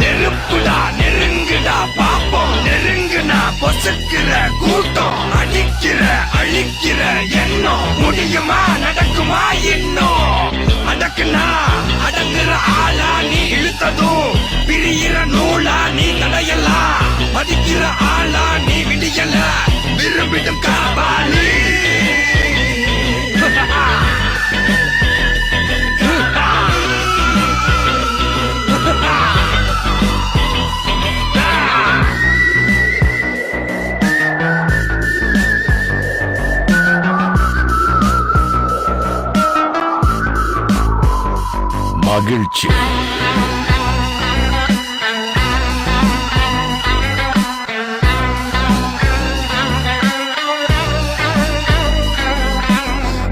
நெருப்புடா நெருங்குடா பாப்போம் நெருங்குனா பொசுக்கிற கூட்டம் அடிக்கிற அழிக்கிற எண்ணம் முடியுமா நடக்குமா இன்னும் அடக்குனா அடங்குற ஆளா நீ இழுத்ததும் பிரியிற நூலா நீ தடையலாம் மதிக்கிற ஆளா நீ விடியல விரும்பிடும் காபாலி மகிழ்ச்சி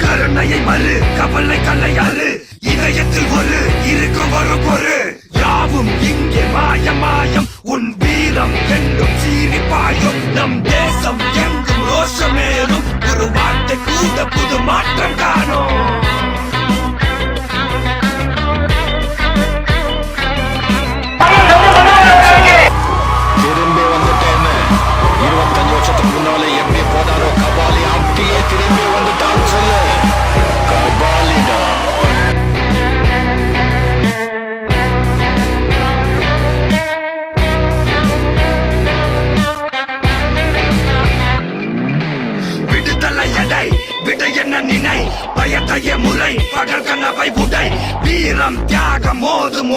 கருணையை மறு கவலை கல்லையாறு இதயத்தில் ஒரு இருக்கும் ஒரு பொரு யாவும் இங்கே மாயம் உன் வீரம் என்றும் சீரிப்பாயும் நம் தேசம் எங்கும் ரோஷமேறும் ஒரு வார்த்தை கூட புது மாற்றம் காணும் திரும்பி வந்துட்டேன்னு 25 வருஷத்துக்கு முன்னாலே எப்படி போனாரோ கபாலி அப்படியே திரும்பி வந்துட்டான்னு சொல்லு. கபாலிடா. விடுதலை எடை விட என்ன நினை பயத்தைய முறை பகல் கனவை உடை வீரம் தியாகம் மோதும்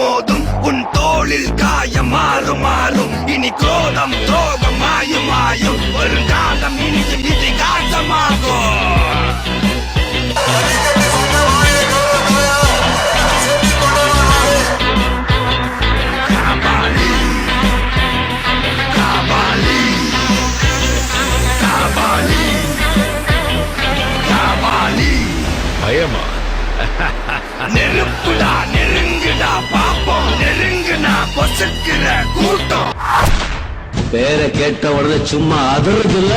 உன் தோளில் காயம் மாறும் இனி கோதம் துரோகம் மாயும் ஒரு காலம் இனி இதிகாசமாகும் காபாலி காபாலி காபாலி காபாலி பயமா? நெருப்புடா நெருங்குடா பாப்போம் நெருங்குனா பொசுக்கிற கூட்டம் பேரை கேட்ட உடனே சும்மா அதிர்றது இல்ல.